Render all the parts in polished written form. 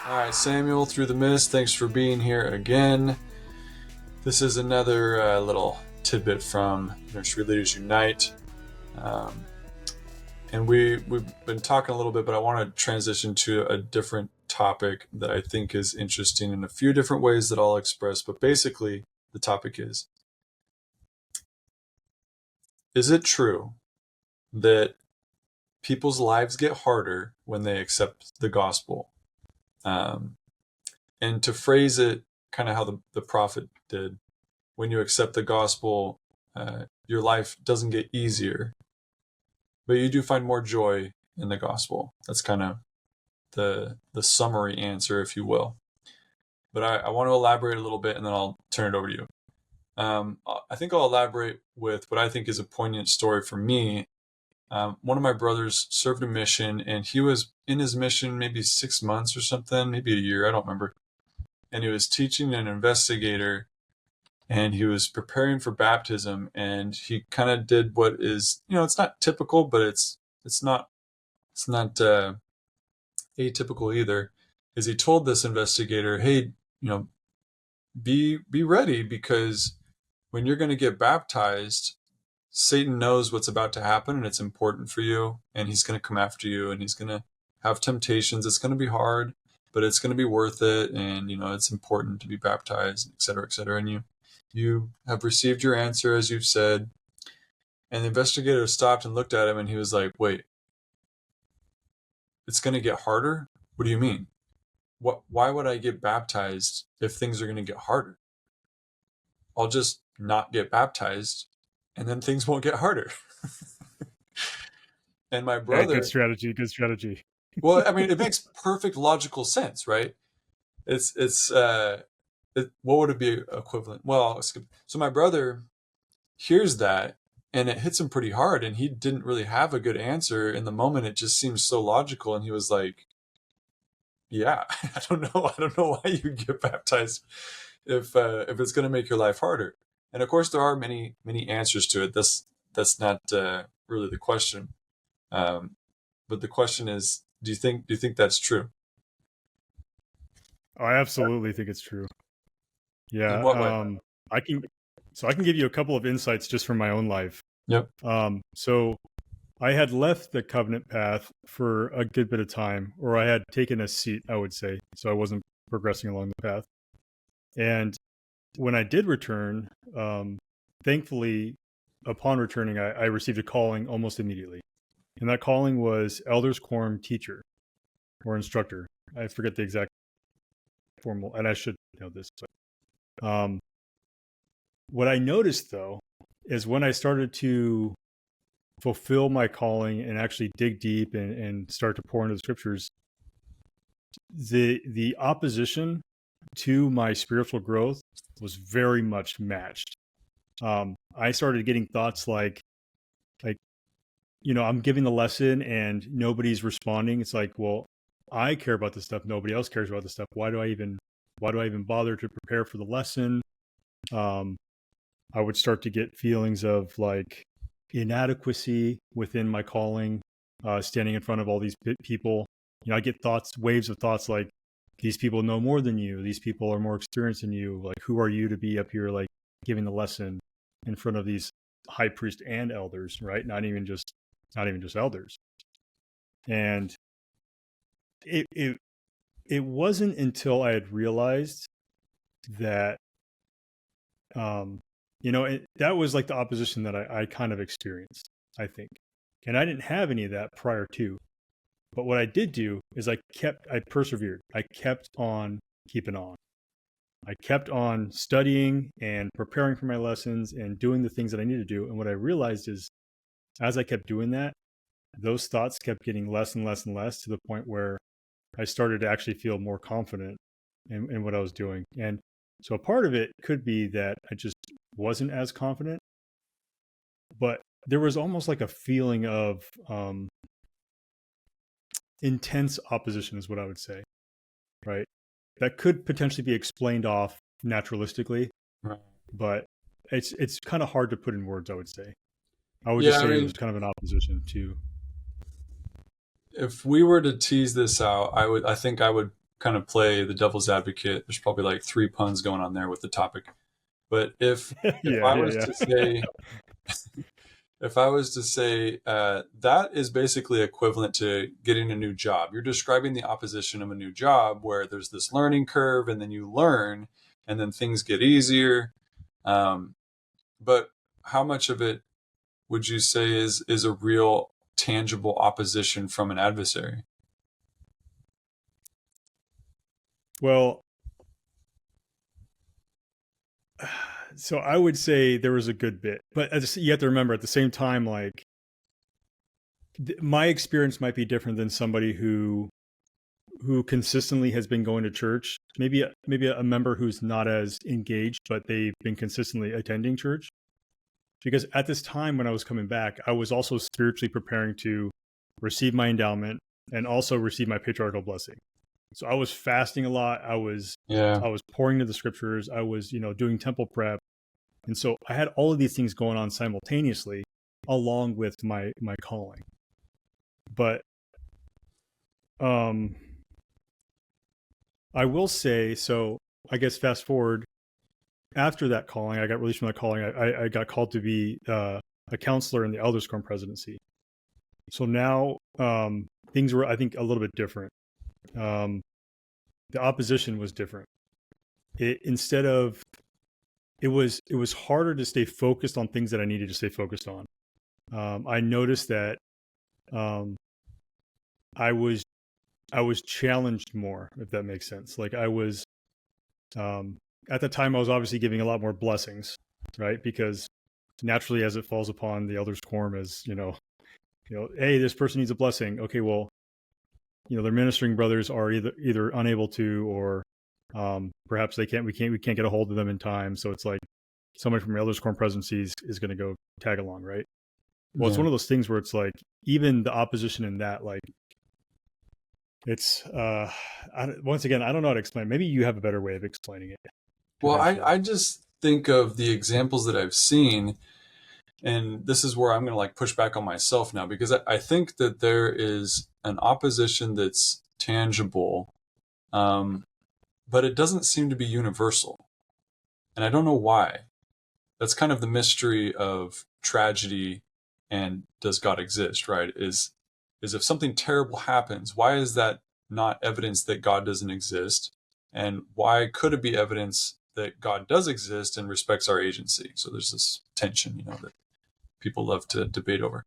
All right, Samuel, through the mist, thanks for being here again. This is another little tidbit from Nursery Leaders Unite. Um, and we've been talking a little bit, but I want to transition to a different topic that I think is interesting in a few different ways that I'll express. But basically, the topic is it true that people's lives get harder when they accept the gospel? And to phrase it kind of how the prophet did, when you accept the gospel, your life doesn't get easier, but you do find more joy in the gospel. That's kind of the summary answer, if you will. But I want to elaborate a little bit, and then I'll turn it over to you. I think I'll elaborate with what I think is a poignant story for me. One of my brothers served a mission, and he was in his mission maybe 6 months or something, maybe a year, I don't remember. And he was teaching an investigator, and he was preparing for baptism, and he kind of did what is, it's not typical, but it's not atypical either. Is he told this investigator, hey, be ready, because when you're going to get baptized, Satan knows what's about to happen, and it's important for you, and he's going to come after you, and he's going to have temptations. It's going to be hard, but it's going to be worth it, and it's important to be baptized, et cetera, et cetera. And you have received your answer, as you've said. And the investigator stopped and looked at him, and he was like, wait, it's going to get harder? What do you mean? Why would I get baptized if things are going to get harder? I'll just not get baptized, and then things won't get harder. And my brother... Good strategy. Well, I mean, it makes perfect logical sense, right? What would it be equivalent? Well, so my brother hears that, and it hits him pretty hard, and he didn't really have a good answer in the moment. It just seems so logical, and he was like, yeah, I don't know why you get baptized if it's going to make your life harder. And of course, there are many answers to it. That's not really the question. But the question is, do you think that's true? I absolutely think it's true. Yeah. In what way? I can give you a couple of insights just from my own life. Yep. So I had left the covenant path for a good bit of time, or I had taken a seat, I would say. So I wasn't progressing along the path. And when I did return, thankfully, upon returning, I received a calling almost immediately. And that calling was Elders Quorum teacher or instructor. I forget the exact formal, and I should know this. But, what I noticed, though, is when I started to fulfill my calling and actually dig deep and start to pour into the scriptures, the opposition to my spiritual growth was very much matched. I started getting thoughts like, I'm giving the lesson and nobody's responding. It's like, well, I care about this stuff. Nobody else cares about this stuff. Why do I even bother to prepare for the lesson? I would start to get feelings of like inadequacy within my calling, standing in front of all these people. I get waves of thoughts like, these people know more than you. These people are more experienced than you. Like, who are you to be up here, like giving the lesson in front of these high priest and elders, right? Not even just elders. And it wasn't until I had realized that, that was like the opposition that I kind of experienced, I think. And I didn't have any of that prior to. But what I did do is I persevered. I kept on keeping on. I kept on studying and preparing for my lessons and doing the things that I needed to do. And what I realized is, as I kept doing that, those thoughts kept getting less and less and less, to the point where I started to actually feel more confident in what I was doing. And so a part of it could be that I just wasn't as confident, but there was almost like a feeling of intense opposition, is what I would say, right? That could potentially be explained off naturalistically, Right. but it's kind of hard to put in words, I would say. I would just say it was kind of an opposition to. If we were to tease this out, I think I would kind of play the devil's advocate, there's probably like 3 puns going on there with the topic. But if I was to say, if I was to say that is basically equivalent to getting a new job. You're describing the opposition of a new job where there's this learning curve, and then you learn, and then things get easier. But how much of it would you say is a real tangible opposition from an adversary? Well, so I would say there was a good bit, but you have to remember at the same time, like my experience might be different than somebody who consistently has been going to church. Maybe a member who's not as engaged, but they've been consistently attending church. Because at this time when I was coming back, I was also spiritually preparing to receive my endowment and also receive my patriarchal blessing. So I was fasting a lot. I was pouring into the scriptures. I was, doing temple prep. And so I had all of these things going on simultaneously along with my calling. But I will say, so I guess fast forward, after that calling, I got released from that calling. I got called to be a counselor in the Elders Quorum presidency. So now things were, I think, a little bit different. The opposition was different. It was harder to stay focused on things that I needed to stay focused on. I noticed that I was challenged more, if that makes sense. Like I was, at the time I was obviously giving a lot more blessings, right? Because naturally, as it falls upon the Elders Quorum, as hey, this person needs a blessing. Okay, well, their ministering brothers are either unable to, or perhaps we can't get a hold of them in time. So it's like somebody from Elders Quorum presidency is going to go tag along, right? Well, It's one of those things where it's like even the opposition in that, like it's once again, I don't know how to explain. Maybe you have a better way of explaining it. Well, I just think of the examples that I've seen, and this is where I'm going to like push back on myself now, because I think that there is an opposition that's tangible, but it doesn't seem to be universal. And I don't know why. That's kind of the mystery of tragedy and does God exist, right? Is if something terrible happens, why is that not evidence that God doesn't exist? And why could it be evidence that God does exist and respects our agency? So there's this tension, that people love to debate over.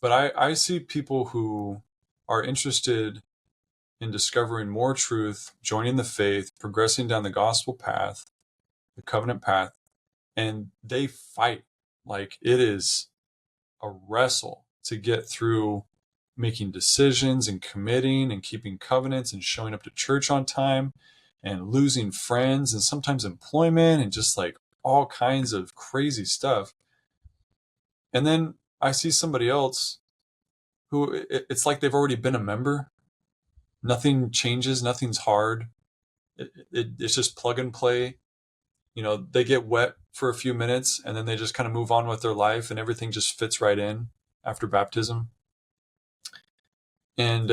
But I see people who are interested in discovering more truth, joining the faith, progressing down the gospel path, the covenant path, and they fight like it is a wrestle to get through making decisions and committing and keeping covenants and showing up to church on time and losing friends and sometimes employment and just like all kinds of crazy stuff. And then I see somebody else who it's like they've already been a member. Nothing changes. Nothing's hard. It's just plug and play. They get wet for a few minutes and then they just kind of move on with their life and everything just fits right in after baptism. And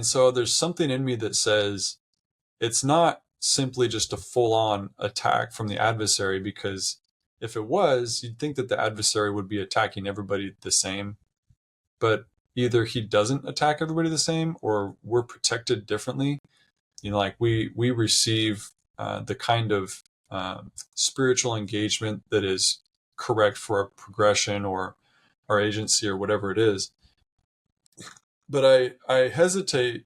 so there's something in me that says it's not simply just a full-on attack from the adversary, because if it was, you'd think that the adversary would be attacking everybody the same. But either he doesn't attack everybody the same, or we're protected differently. Like we receive the kind of spiritual engagement that is correct for our progression or our agency or whatever it is. But I hesitate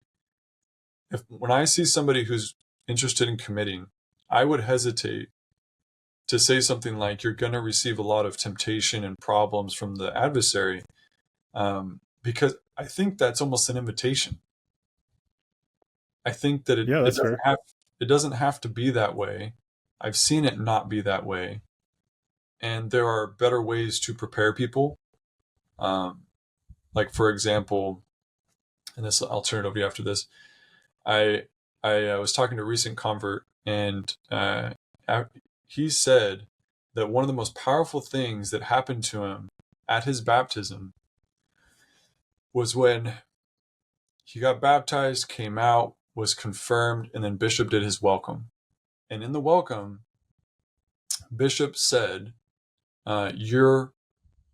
when I see somebody who's interested in committing, I would hesitate to say something like you're going to receive a lot of temptation and problems from the adversary, because I think that's almost an invitation. I think that it doesn't have to be that way. I've seen it not be that way. And there are better ways to prepare people. Like, for example, and this, I'll turn it over to you after this. I was talking to a recent convert, and he said that one of the most powerful things that happened to him at his baptism was when He got baptized, came out, was confirmed, and then Bishop did his welcome. And in the welcome, Bishop said, you're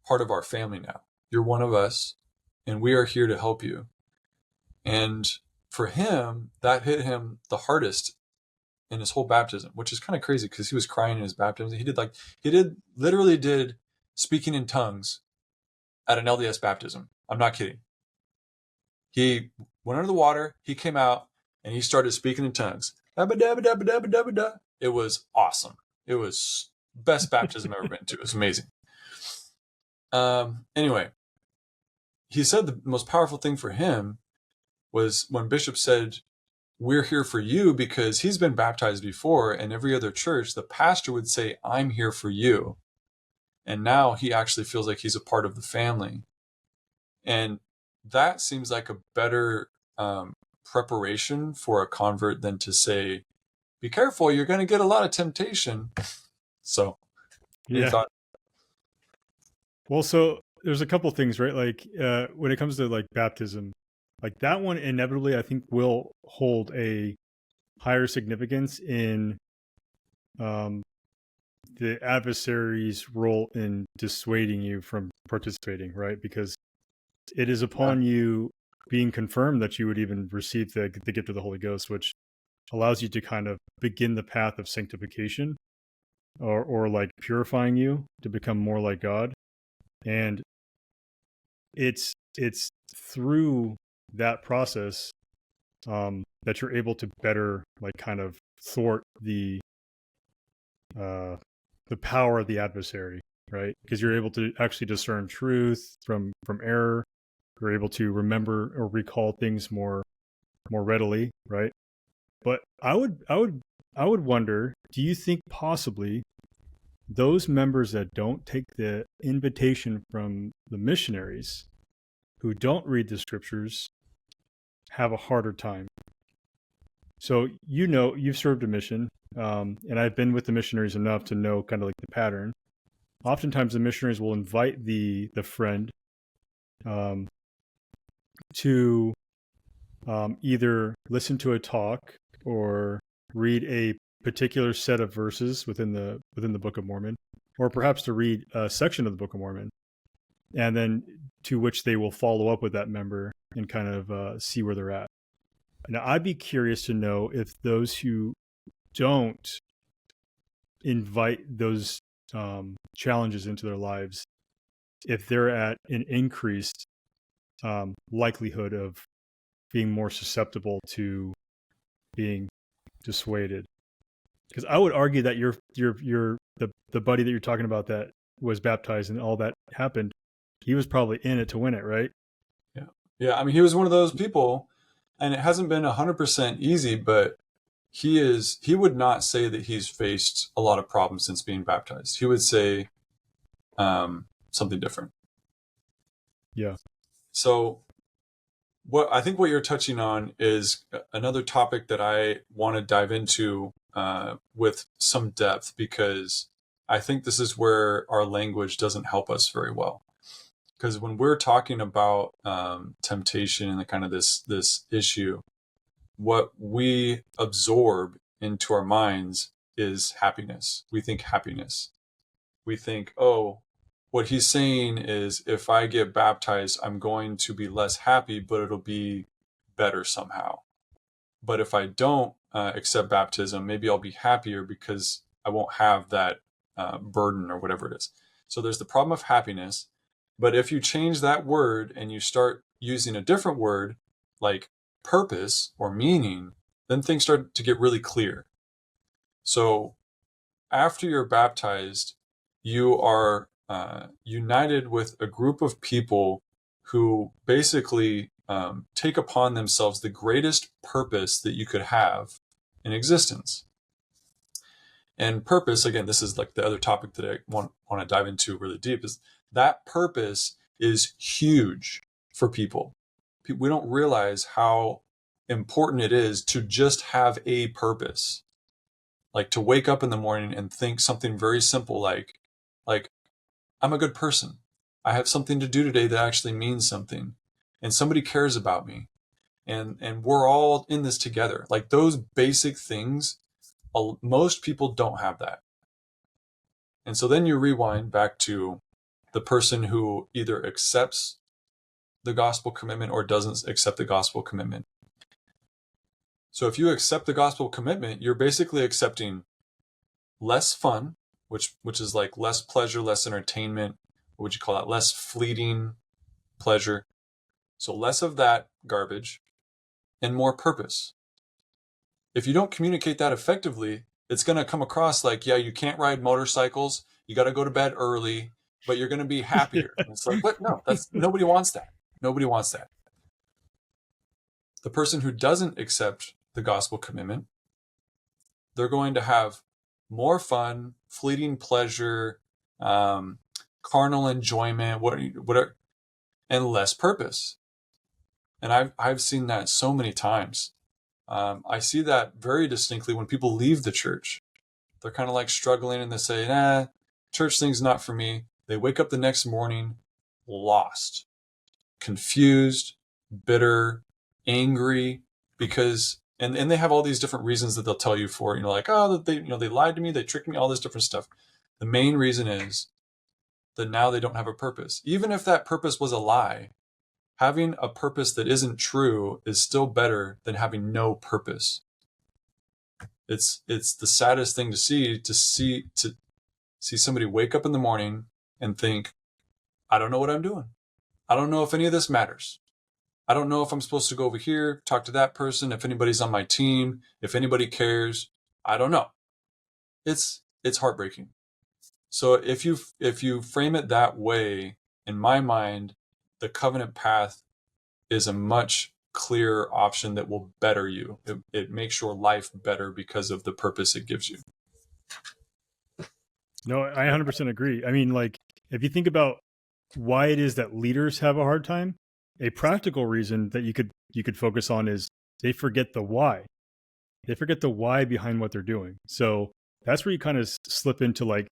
part of our family now. You're one of us, and we are here to help you. And for him, that hit him the hardest in his whole baptism, which is kind of crazy because he was crying in his baptism. He literally did speaking in tongues at an LDS baptism. I'm not kidding. He went under the water, he came out, and he started speaking in tongues. It was awesome. It was best baptism I've ever been to. It was amazing. Anyway, he said the most powerful thing for him was when Bishop said, we're here for you, because he's been baptized before, and every other church, the pastor would say, I'm here for you. And now he actually feels like he's a part of the family. And that seems like a better preparation for a convert than to say, be careful, you're going to get a lot of temptation. So, Yeah. Well, so there's a couple things, right? Like when it comes to like baptism, like that one inevitably, I think, will hold a higher significance in the adversary's role in dissuading you from participating, right? Because it is upon you being confirmed that you would even receive the gift of the Holy Ghost, which allows you to kind of begin the path of sanctification or like purifying you to become more like God. And it's through that process that you're able to better like kind of thwart the power of the adversary, right? Because you're able to actually discern truth from error. You're able to remember or recall things more readily, right? But I would wonder, do you think possibly those members that don't take the invitation from the missionaries, who don't read the scriptures, have a harder time? So, you've served a mission, and I've been with the missionaries enough to know kind of like the pattern. Oftentimes the missionaries will invite the friend to either listen to a talk or read a particular set of verses within the Book of Mormon, or perhaps to read a section of the Book of Mormon, and then to which they will follow up with that member and kind of see where they're at. Now, I'd be curious to know if those who don't invite those challenges into their lives, if they're at an increased likelihood of being more susceptible to being dissuaded. Because I would argue that the buddy that you're talking about that was baptized and all that happened, he was probably in it to win it, right? Yeah. I mean, he was one of those people, and it hasn't been 100% easy, but he would not say that he's faced a lot of problems since being baptized. He would say something different. Yeah. So I think what you're touching on is another topic that I want to dive into with some depth, because I think this is where our language doesn't help us very well. Because when we're talking about temptation and the kind of this issue, what we absorb into our minds is happiness. We think happiness. We think, oh, what he's saying is if I get baptized, I'm going to be less happy, but it'll be better somehow. But if I don't accept baptism, maybe I'll be happier because I won't have that burden or whatever it is. So there's the problem of happiness. But if you change that word and you start using a different word like purpose or meaning, then things start to get really clear. So after you're baptized, you are united with a group of people who basically take upon themselves the greatest purpose that you could have in existence. And purpose, again, this is like the other topic that I want to dive into really deep, is that purpose is huge for people. We don't realize how important it is to just have a purpose. Like to wake up in the morning and think something very simple like I'm a good person. I have something to do today that actually means something. And somebody cares about me. and we're all in this together. Like those basic things, most people don't have that. And so then you rewind back to the person who either accepts the gospel commitment or doesn't accept the gospel commitment. So if you accept the gospel commitment, you're basically accepting less fun, which is like less pleasure, less entertainment. What would you call that? Less fleeting pleasure. So less of that garbage and more purpose. If you don't communicate that effectively, it's going to come across like, yeah, you can't ride motorcycles. You got to go to bed early, but you're going to be happier. And it's like, what? No, nobody wants that. Nobody wants that. The person who doesn't accept the gospel commitment, they're going to have more fun, fleeting pleasure, carnal enjoyment, whatever, and less purpose. And I've seen that so many times. I see that very distinctly when people leave the church. They're kind of like struggling and they say, nah, church thing's not for me. They wake up the next morning lost, confused, bitter, angry, because and they have all these different reasons that they'll tell you for, like, oh, they lied to me, they tricked me, all this different stuff. The main reason is that now they don't have a purpose. Even if that purpose was a lie, having a purpose that isn't true is still better than having no purpose. It's the saddest thing to see somebody wake up in the morning and think, I don't know what I'm doing. I don't know if any of this matters. I don't know if I'm supposed to go over here, talk to that person, if anybody's on my team, if anybody cares. I don't know. It's heartbreaking. So if you frame it that way, in my mind, the covenant path is a much clearer option that will better you. It makes your life better because of the purpose it gives you. No, I 100% agree. I mean, like, if you think about why it is that leaders have a hard time, a practical reason that you could focus on is they forget the why. They forget the why behind what they're doing. So that's where you kind of slip into like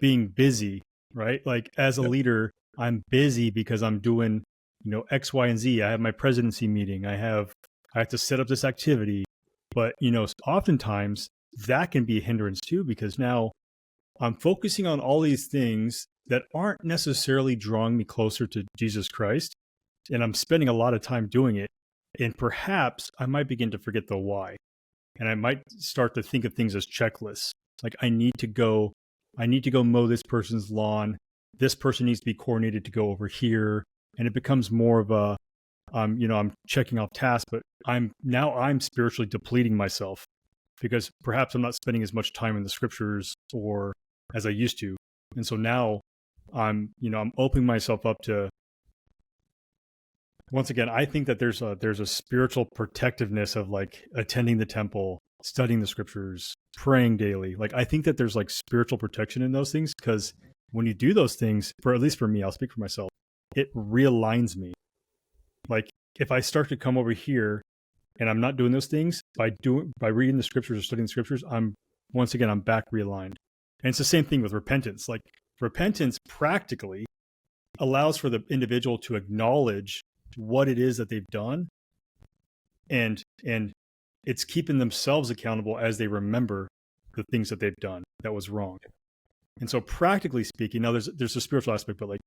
being busy, right? Like as a leader, I'm busy because I'm doing, X, Y, and Z. I have my presidency meeting. I have to set up this activity. But, oftentimes that can be a hindrance too, because now I'm focusing on all these things that aren't necessarily drawing me closer to Jesus Christ. And I'm spending a lot of time doing it. And perhaps I might begin to forget the why. And I might start to think of things as checklists. Like I need to go mow this person's lawn. This person needs to be coordinated to go over here. And it becomes more of a, I'm checking off tasks, but I'm spiritually depleting myself because perhaps I'm not spending as much time in the scriptures or as I used to. And so now I'm opening myself up to, once again, I think that there's a spiritual protectiveness of like attending the temple, studying the scriptures, praying daily. Like I think that there's like spiritual protection in those things because when you do those things, at least for me, I'll speak for myself, it realigns me. Like if I start to come over here and I'm not doing those things, by reading the scriptures or studying the scriptures, I'm back realigned. And it's the same thing with repentance. Like repentance practically allows for the individual to acknowledge what it is that they've done, and it's keeping themselves accountable as they remember the things that they've done that was wrong. And so practically speaking, now there's a spiritual aspect, but like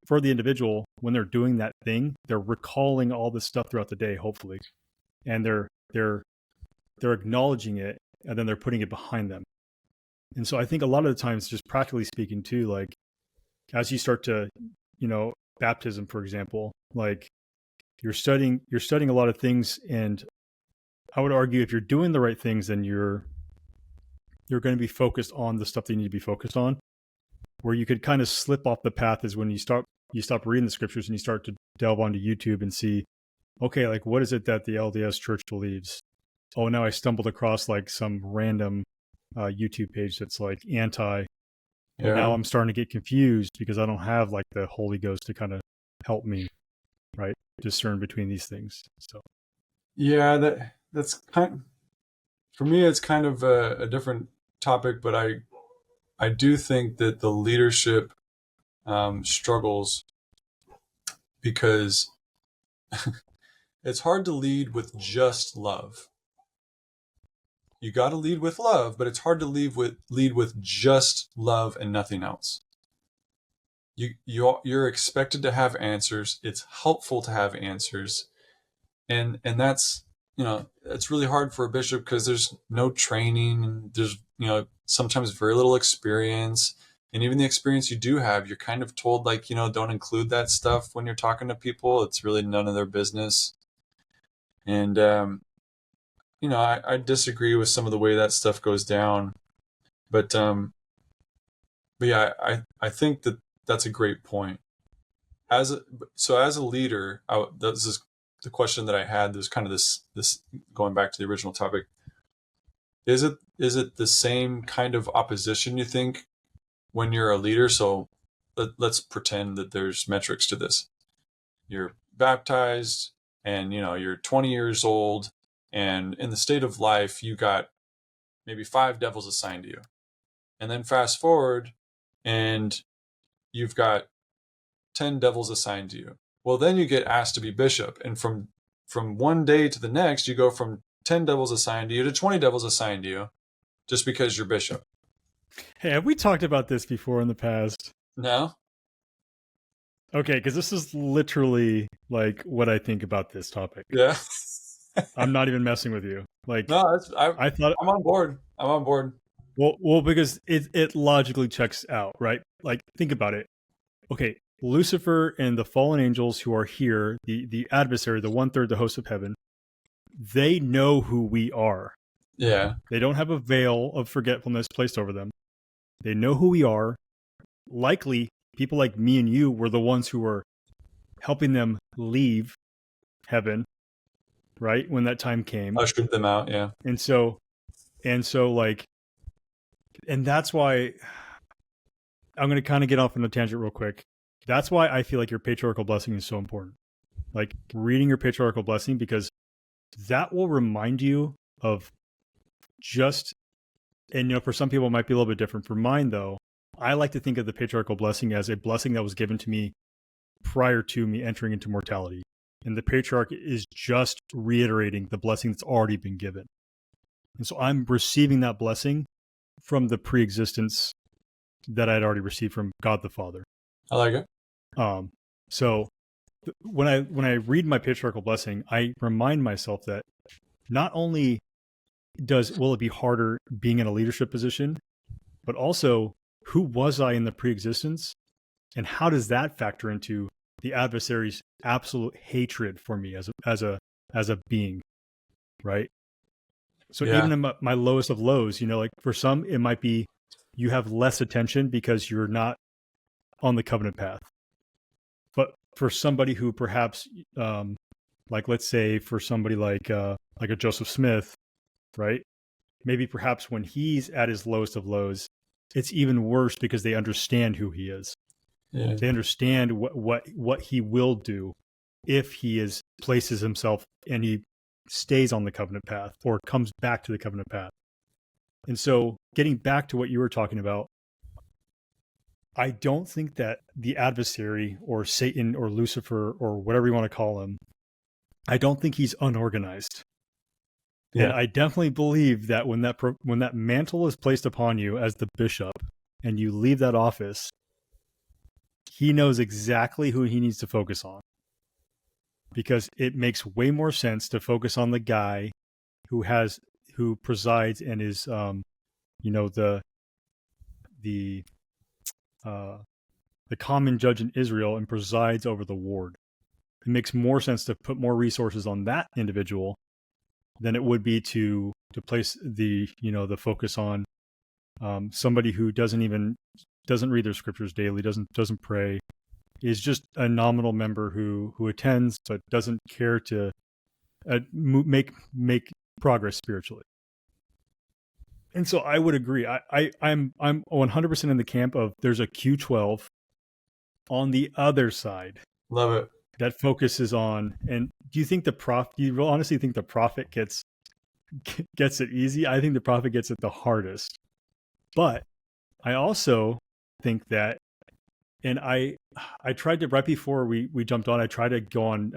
for the individual, when they're doing that thing, they're recalling all this stuff throughout the day, hopefully, and they're acknowledging it, and then they're putting it behind them. And so I think a lot of the times, just practically speaking too, like as you start to, baptism, for example, like you're studying a lot of things, and I would argue if you're doing the right things, then you're going to be focused on the stuff that you need to be focused on. Where you could kind of slip off the path is when you stop reading the scriptures and you start to delve onto YouTube and see, okay, like what is it that the LDS Church believes? Oh, now I stumbled across like some random YouTube page that's like anti. Yeah. Now I'm starting to get confused because I don't have like the Holy Ghost to kind of help me, right, discern between these things. So yeah, that's kind of, for me it's kind of a different topic, but I do think that the leadership struggles because It's hard to lead with just love. You got to lead with love, but it's hard to lead with just love and nothing else. You're expected to have answers. It's helpful to have answers, and that's, it's really hard for a bishop because there's no training, and there's, sometimes very little experience, and even the experience you do have, you're kind of told, like, don't include that stuff when you're talking to people. It's really none of their business. And I disagree with some of the way that stuff goes down, but yeah, I think that's a great point. As a leader, this is the question that I had. There's kind of this going back to the original topic. Is it the same kind of opposition, you think, when you're a leader? So let's pretend that there's metrics to this. You're baptized, and you're 20 years old, and in the state of life, you got maybe 5 devils assigned to you. And then fast forward, and you've got 10 devils assigned to you. Well, then you get asked to be bishop. And from one day to the next, you go from 10 devils assigned to you to 20 devils assigned to you, just because you're bishop. Hey, have we talked about this before in the past? No? Okay, because this is literally like what I think about this topic. Yeah. I'm not even messing with you. Like, No, I thought I'm on board. I'm on board. Well, because it logically checks out, right? Like, think about it. Okay, Lucifer and the fallen angels who are here, the adversary, the 1/3, the host of heaven, they know who we are. Yeah. They don't have a veil of forgetfulness placed over them. They know who we are. Likely, people like me and you were the ones who were helping them leave heaven, right? When that time came. Ushered them out, yeah. And so like, and that's why I'm going to kind of get off on a tangent real quick. That's why I feel like your patriarchal blessing is so important. Like reading your patriarchal blessing, because that will remind you of just, and for some people it might be a little bit different. For mine though, I like to think of the patriarchal blessing as a blessing that was given to me prior to me entering into mortality. And the patriarch is just reiterating the blessing that's already been given. And so I'm receiving that blessing from the pre-existence that I'd already received from God the Father. I like it. So when I read my patriarchal blessing, I remind myself that not only will it be harder being in a leadership position, but also who was I in the pre-existence, and how does that factor into the adversary's absolute hatred for me as a being, right? So Yeah. even in my lowest of lows, like for some it might be you have less attention because you're not on the covenant path. But for somebody who perhaps, like let's say for somebody like a Joseph Smith, right? Maybe perhaps when he's at his lowest of lows, it's even worse because they understand who he is. Yeah. They understand what he will do if he places himself and he stays on the covenant path or comes back to the covenant path. And so getting back to what you were talking about, I don't think that the adversary or Satan or Lucifer or whatever you want to call him, I don't think he's unorganized. Yeah. And I definitely believe that when that mantle is placed upon you as the bishop and you leave that office, he knows exactly who he needs to focus on, because it makes way more sense to focus on the guy who presides and is the common judge in Israel and presides over the ward. It makes more sense to put more resources on that individual than it would be to place the focus on somebody who doesn't read their scriptures daily, doesn't pray, is just a nominal member who attends but doesn't care to make progress spiritually. And so I would agree. I'm 100% in the camp of there's a Q12 on the other side. Love it. That focuses on, and do you honestly think the prophet gets it easy? I think the prophet gets it the hardest. But I also think that, and I tried to, right before we jumped on, I tried to go on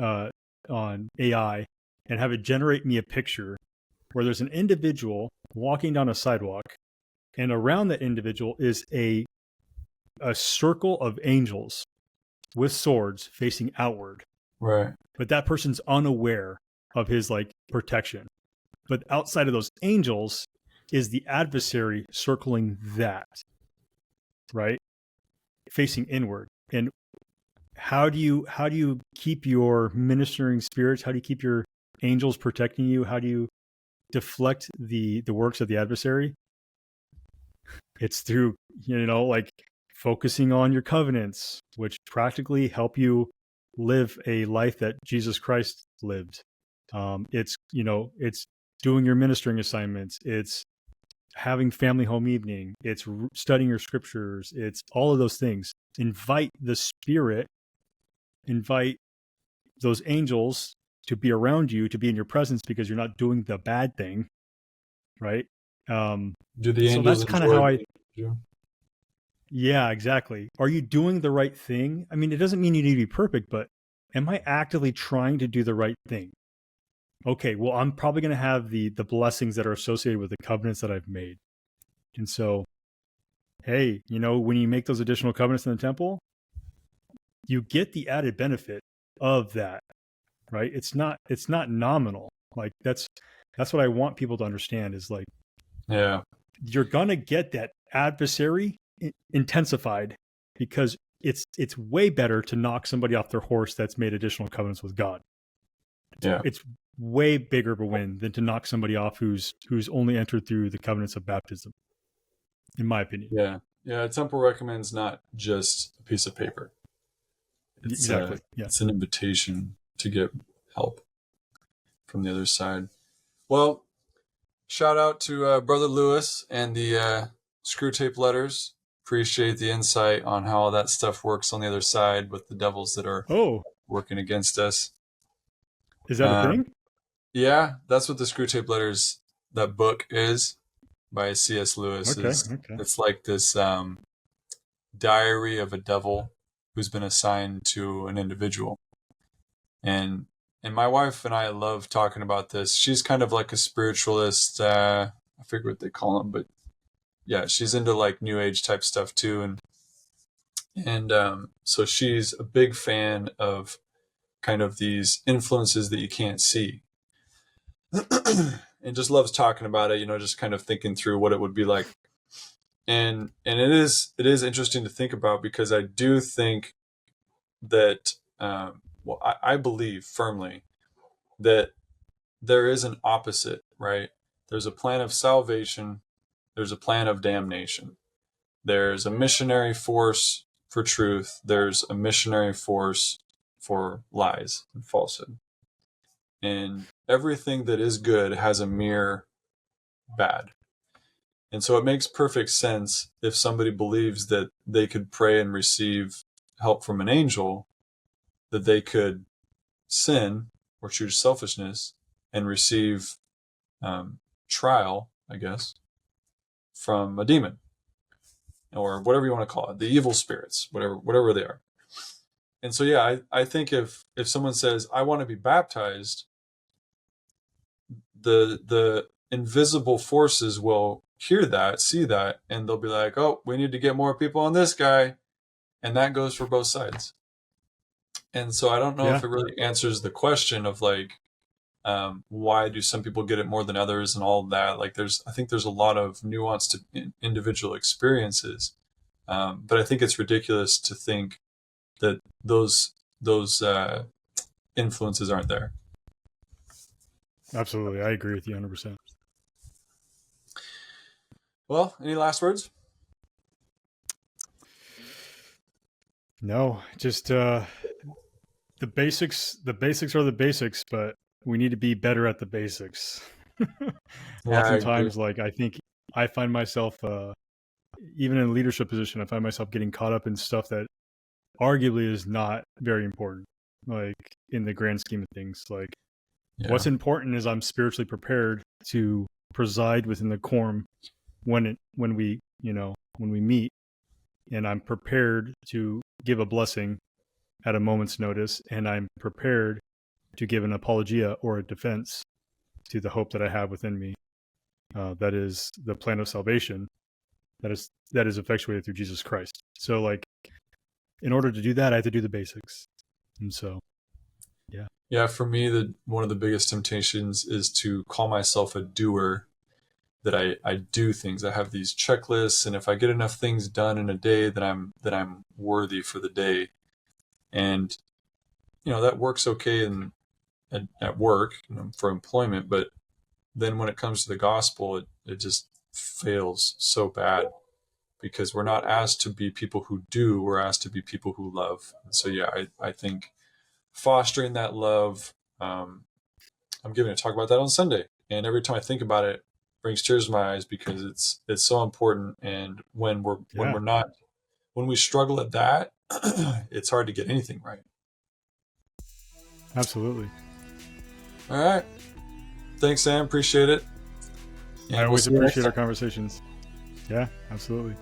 on AI and have it generate me a picture where there's an individual walking down a sidewalk, and around that individual is a circle of angels with swords facing outward. Right. But that person's unaware of his like protection. But outside of those angels is the adversary circling that, right? Facing inward. And how do you keep your ministering spirits? How do you keep your angels protecting you? How do you deflect the works of the adversary? It's through, like focusing on your covenants, which practically help you live a life that Jesus Christ lived. It's doing your ministering assignments. It's having family home evening. It's studying your scriptures. It's all of those things. Invite the Spirit, invite those angels to be around you, to be in your presence, because you're not doing the bad thing, right? Do the So angels that's kind of how I. you? Yeah, exactly. Are you doing the right thing? I mean, it doesn't mean you need to be perfect, but am I actively trying to do the right thing? Okay, well, I'm probably going to have the blessings that are associated with the covenants that I've made. And so, hey, when you make those additional covenants in the temple, you get the added benefit of that, right? It's not nominal. Like that's what I want people to understand is like, Yeah. you're going to get that adversary intensified because it's way better to knock somebody off their horse that's made additional covenants with God. Yeah. It's way bigger of a win than to knock somebody off who's only entered through the covenants of baptism, in my opinion. Yeah. Yeah. Temple recommends not just a piece of paper. It's, exactly. Yeah. It's an invitation to get help from the other side. Well, shout out to Brother Lewis and the Screw Tape Letters. Appreciate the insight on how all that stuff works on the other side with the devils that are working against us. Is that a thing? Yeah, that's what the Screw Tape Letters, that book is by C.S. Lewis. Okay. It's like this diary of a devil who's been assigned to an individual. And my wife and I love talking about this. She's kind of like a spiritualist. I forget what they call them, but yeah, she's into like New Age type stuff too. And so she's a big fan of kind of these influences that you can't see. And just loves talking about it, just kind of thinking through what it would be like. And it is interesting to think about, because I do think that, I believe firmly that there is an opposite, right? There's a plan of salvation. There's a plan of damnation. There's a missionary force for truth. There's a missionary force for lies and falsehood. And everything that is good has a mirror bad. And so it makes perfect sense if somebody believes that they could pray and receive help from an angel, that they could sin or choose selfishness and receive trial, I guess, from a demon or whatever you want to call it, the evil spirits, whatever they are. And so, yeah, I think if someone says, I want to be baptized, the invisible forces will hear that, see that, and they'll be like, oh, we need to get more people on this guy. And that goes for both sides. And so I don't know if it really answers the question of like, why do some people get it more than others and all of that? Like I think there's a lot of nuance to individual experiences. But I think it's ridiculous to think that those influences aren't there. Absolutely. I agree with you 100%. Well, any last words? No, just the basics are the basics, but we need to be better at the basics. Oftentimes, I think I find myself, even in a leadership position, I find myself getting caught up in stuff that arguably is not very important, like in the grand scheme of things. Like what's important is I'm spiritually prepared to preside within the quorum when we meet, and I'm prepared to give a blessing at a moment's notice, and I'm prepared to give an apologia or a defense to the hope that I have within me. That is the plan of salvation that is effectuated through Jesus Christ. So like, in order to do that, I have to do the basics. And so, Yeah, for me, one of the biggest temptations is to call myself a doer, that I do things. I have these checklists, and if I get enough things done in a day, that I'm worthy for the day. And that works okay at work, for employment, but then when it comes to the gospel, it just fails so bad, because we're not asked to be people who do, we're asked to be people who love. And so yeah, I think fostering that love, I'm giving a talk about that on Sunday, and every time I think about it, brings tears to my eyes, because it's so important. And when we struggle at that, it's hard to get anything right. absolutely. All right, thanks, Sam, appreciate it. I always appreciate our conversations. Yeah, absolutely.